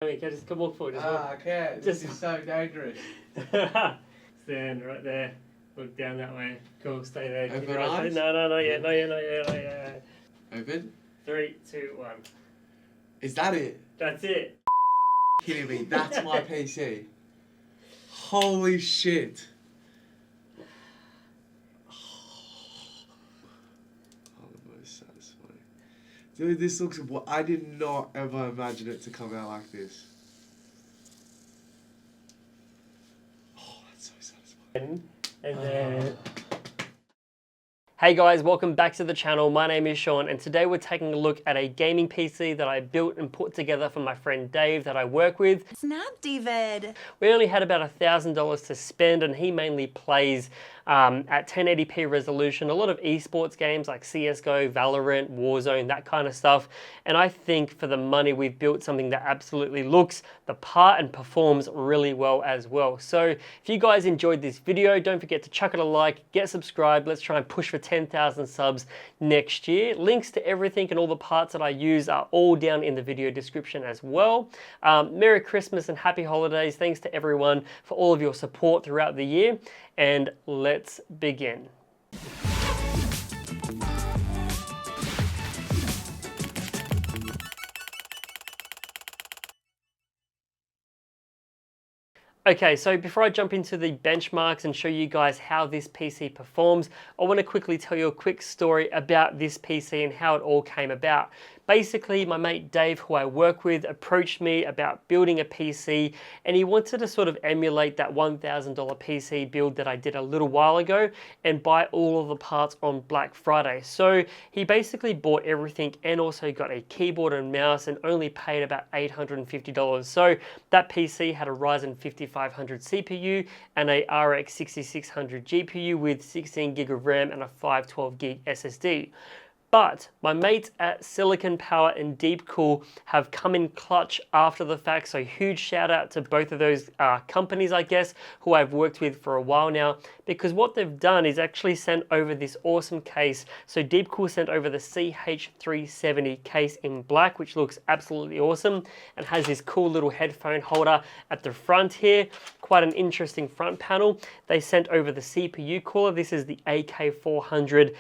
Come here, just come walk forward. I can't. This is so dangerous. Stand right there. Look down that way. Cool, stay there. Open your eyes? No, not yet. Open. 3, 2, 1. Is that it? That's it. Kidding me. That's my PC. Holy shit. Dude, this looks... I did not ever imagine it to come out like this. Oh, that's so satisfying. And then... Hey guys, welcome back to the channel. My name is Sean, and today we're taking a look at a gaming PC that I built and put together for my friend Dave that I work with. Snap, David. We only had about $1,000 to spend, and he mainly plays at 1080p resolution, a lot of esports games like CSGO, Valorant, Warzone, that kind of stuff. And I think for the money, we've built something that absolutely looks the part and performs really well as well. So if you guys enjoyed this video, don't forget to chuck it a like, get subscribed. Let's try and push for 10,000 subs next year. Links to everything and all the parts that I use are all down in the video description as well. Merry Christmas and happy holidays. Thanks to everyone for all of your support throughout the year. And let's begin. Okay, so before I jump into the benchmarks and show you guys how this PC performs, I want to quickly tell you a quick story about this PC and how it all came about. Basically, my mate Dave, who I work with, approached me about building a PC, and he wanted to sort of emulate that $1,000 PC build that I did a little while ago and buy all of the parts on Black Friday. So he basically bought everything and also got a keyboard and mouse and only paid about $850. So that PC had a Ryzen 5500 CPU and a RX 6600 GPU with 16 gig of RAM and a 512 gig SSD. But my mates at Silicon Power and Deepcool have come in clutch after the fact, so huge shout out to both of those companies, I guess, who I've worked with for a while now, because what they've done is actually sent over this awesome case. So Deepcool sent over the CH370 case in black, which looks absolutely awesome and has this cool little headphone holder at the front here. Quite an interesting front panel. They sent over the CPU cooler. This is the AK400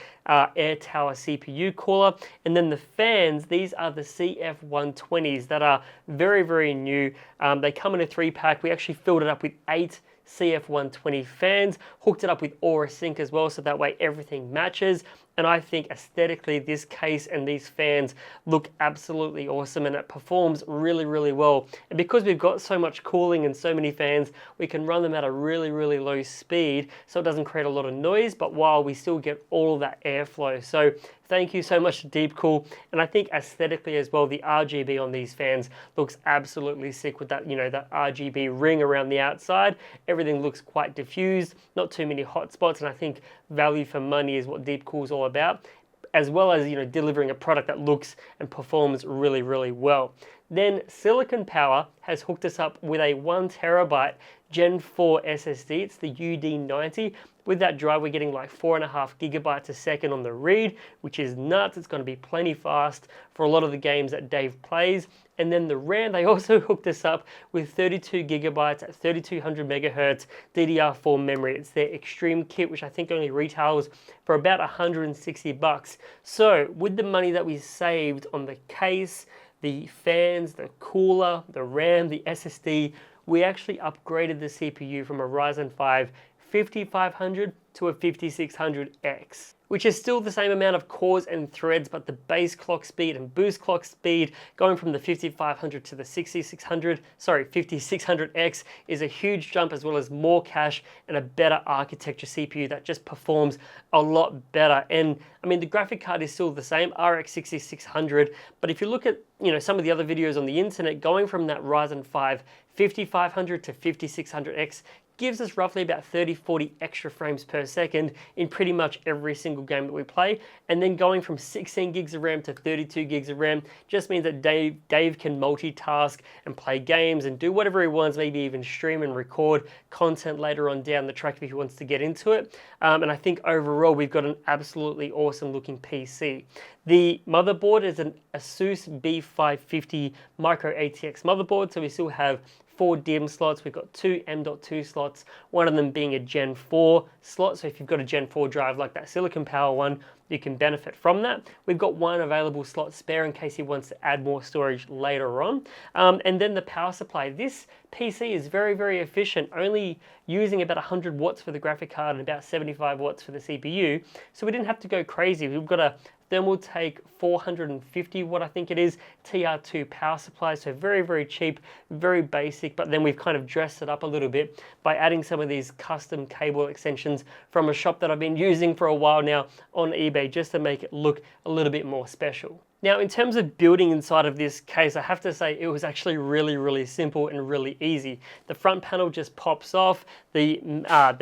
Air Tower CPU cooler. And then the fans, these are the CF120s that are very, very new. They come in a 3-pack. We actually filled it up with 8 CF120 fans, hooked it up with Aura Sync as well, so that way everything matches. And I think aesthetically this case and these fans look absolutely awesome, and it performs really, really well. And because we've got so much cooling and so many fans, we can run them at a really, really low speed so it doesn't create a lot of noise, but while we still get all of that airflow. So thank you so much to Deepcool. And I think aesthetically as well, the RGB on these fans looks absolutely sick with that, you know, that RGB ring around the outside. Everything looks quite diffused, not too many hot spots, and I think value for money is what Deepcool's all about, as well as, you know, delivering a product that looks and performs really, really well. Then Silicon Power has hooked us up with a 1TB Gen 4 SSD. It's the UD90. With that drive, we're getting like 4.5 gigabytes a second on the read, which is nuts. It's going to be plenty fast for a lot of the games that Dave plays. And then the RAM, they also hooked us up with 32 gigabytes at 3200 megahertz DDR4 memory. It's their Extreme kit, which I think only retails for about 160 bucks. So with the money that we saved on the case, the fans, the cooler, the RAM, the SSD, we actually upgraded the CPU from a Ryzen 5 5500 to a 5600X, which is still the same amount of cores and threads, but the base clock speed and boost clock speed going from the 5500 to the 5600X is a huge jump, as well as more cache and a better architecture CPU that just performs a lot better. And I mean, the graphic card is still the same, RX 6600, but if you look at, you know, some of the other videos on the internet, going from that Ryzen 5 5500 to 5600X gives us roughly about 30-40 extra frames per second in pretty much every single game that we play. And then going from 16 gigs of RAM to 32 gigs of RAM just means that Dave can multitask and play games and do whatever he wants, maybe even stream and record content later on down the track if he wants to get into it. And I think overall we've got an absolutely awesome looking PC. The motherboard is an Asus B550 Micro ATX motherboard, so we still have 4 DIMM slots. We've got 2 M.2 slots, one of them being a Gen 4 slot. So if you've got a Gen 4 drive like that Silicon Power one, you can benefit from that. We've got one available slot spare in case he wants to add more storage later on. And then the power supply. This PC is very, very efficient, only using about 100 watts for the graphic card and about 75 watts for the CPU. So we didn't have to go crazy. We've got a Thermaltake 450 watt, I think it is, TR2 power supply, so very, very cheap, very basic, but then we've kind of dressed it up a little bit by adding some of these custom cable extensions from a shop that I've been using for a while now on eBay, just to make it look a little bit more special. Now, in terms of building inside of this case, I have to say it was actually really, really simple and really easy. The front panel just pops off, the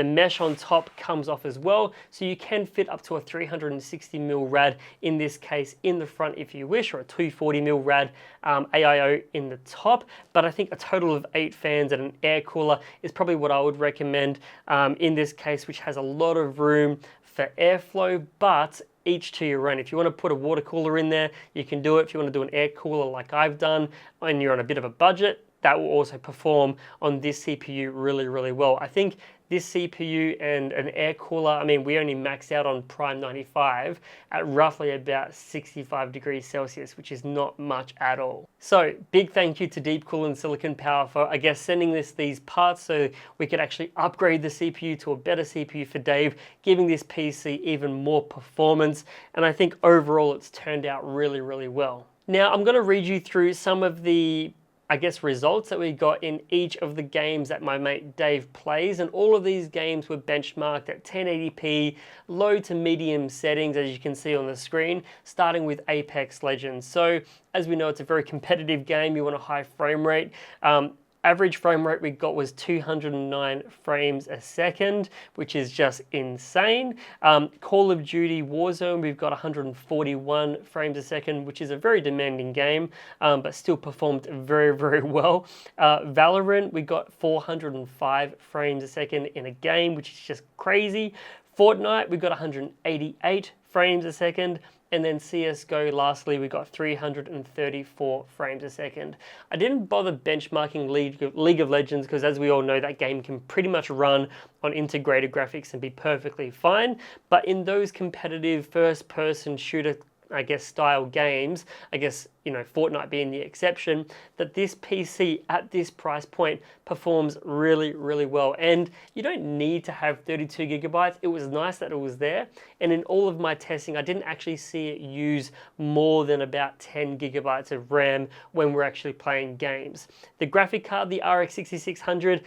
mesh on top comes off as well, so you can fit up to a 360mm rad in this case in the front if you wish, or a 240mm rad AIO in the top, but I think a total of 8 fans and an air cooler is probably what I would recommend in this case, which has a lot of room for airflow, but each to your own. If you want to put a water cooler in there, you can do it. If you want to do an air cooler like I've done and you're on a bit of a budget, that will also perform on this CPU really, really well. I think this CPU and an air cooler, I mean, we only maxed out on Prime 95 at roughly about 65 degrees Celsius, which is not much at all. So big thank you to Deepcool and Silicon Power for, I guess, sending us these parts so we could actually upgrade the CPU to a better CPU for Dave, giving this PC even more performance. And I think overall it's turned out really, really well. Now I'm going to read you through some of the results that we got in each of the games that my mate Dave plays, and all of these games were benchmarked at 1080p, low to medium settings, as you can see on the screen, starting with Apex Legends. So as we know, it's a very competitive game. You want a high frame rate. Average frame rate we got was 209 frames a second, which is just insane. Call of Duty Warzone, we've got 141 frames a second, which is a very demanding game, but still performed very, very well. Valorant, we got 405 frames a second in a game, which is just crazy. Fortnite, we got 188 frames a second. And then CSGO, lastly, we got 334 frames a second. I didn't bother benchmarking League of Legends because, as we all know, that game can pretty much run on integrated graphics and be perfectly fine. But in those competitive first-person shooter, style games, Fortnite being the exception, that this PC at this price point performs really, really well. And you don't need to have 32 gigabytes. It was nice that it was there. And in all of my testing, I didn't actually see it use more than about 10 gigabytes of RAM when we're actually playing games. The graphic card, the RX 6600,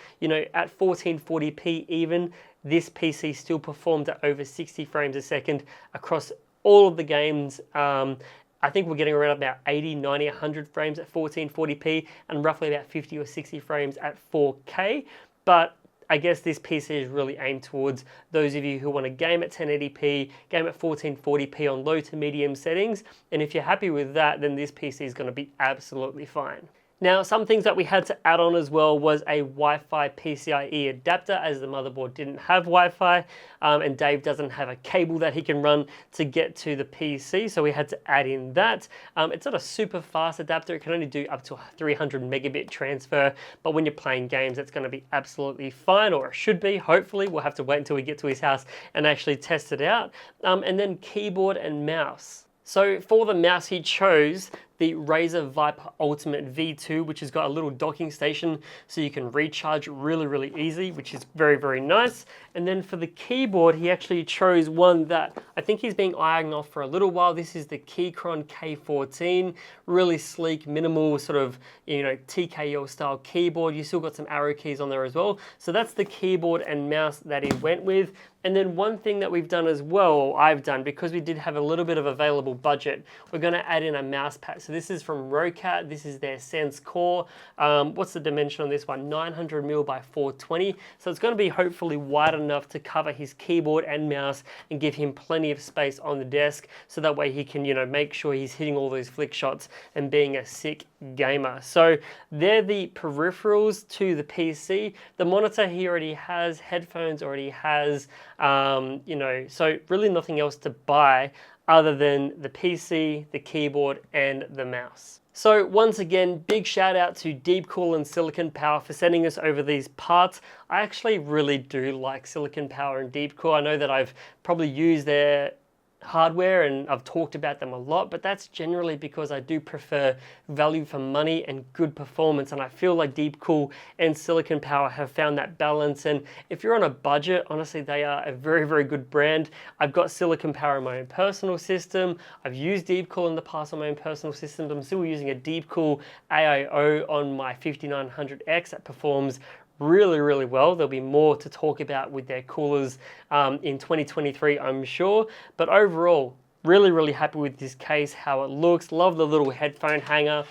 at 1440p even, this PC still performed at over 60 frames a second across all of the games. I think we're getting around about 80, 90, 100 frames at 1440p and roughly about 50 or 60 frames at 4K. But I guess this PC is really aimed towards those of you who want to game at 1080p, game at 1440p on low to medium settings. And if you're happy with that, then this PC is going to be absolutely fine. Now, some things that we had to add on as well was a Wi-Fi PCIe adapter, as the motherboard didn't have Wi-Fi, and Dave doesn't have a cable that he can run to get to the PC, so we had to add in that. It's not a super fast adapter. It can only do up to a 300 megabit transfer, but when you're playing games, it's going to be absolutely fine, or it should be, hopefully. We'll have to wait until we get to his house and actually test it out. And then keyboard and mouse. So for the mouse, he chose the Razer Viper Ultimate V2, which has got a little docking station so you can recharge really, really easy, which is very, very nice. And then for the keyboard, he actually chose one that I think he's been eyeing off for a little while. This is the Keychron K14, really sleek, minimal sort of, TKO style keyboard. You still got some arrow keys on there as well. So that's the keyboard and mouse that he went with. And then one thing that we've done as well, or I've done, because we did have a little bit of available budget, we're going to add in a mouse pad. So this is from Rocat. This is their Sense Core. What's the dimension on this one? 900mm by 420. So it's going to be hopefully wide enough to cover his keyboard and mouse and give him plenty of space on the desk, so that way he can, make sure he's hitting all those flick shots and being a sick gamer. So they're the peripherals to the PC. The monitor he already has, headphones already has, so really nothing else to buy other than the PC, the keyboard, and the mouse. So once again, big shout out to Deepcool and Silicon Power for sending us over these parts. I actually really do like Silicon Power and Deepcool. I know that I've probably used their hardware and I've talked about them a lot, but that's generally because I do prefer value for money and good performance, and I feel like Deepcool and Silicon Power have found that balance. And if you're on a budget, honestly, they are a very, very good brand. I've got Silicon Power in my own personal system. I've used Deepcool in the past on my own personal systems. I'm still using a Deepcool AIO on my 5900X that performs really, really well. There'll be more to talk about with their coolers in 2023, I'm sure. But overall, really, really happy with this case, how it looks. Love the little headphone hanger.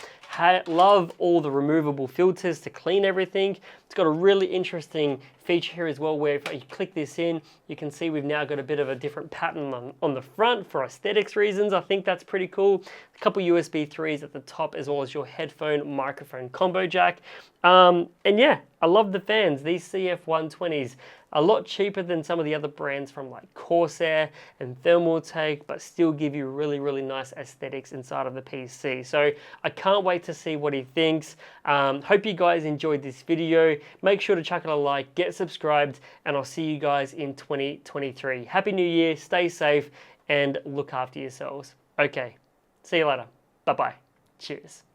Love all the removable filters to clean everything. It's got a really interesting feature here as well, where if you click this in, you can see we've now got a bit of a different pattern on the front for aesthetics reasons. I think that's pretty cool. A couple USB 3s at the top, as well as your headphone microphone combo jack. And yeah, I love the fans. These CF120s, a lot cheaper than some of the other brands from like Corsair and Thermaltake, but still give you really, really nice aesthetics inside of the PC. So I can't wait to see what he thinks. Hope you guys enjoyed this video. Make sure to chuck it a like, get subscribed, and I'll see you guys in 2023. Happy New Year, stay safe, and look after yourselves. Okay, see you later. Bye-bye. Cheers.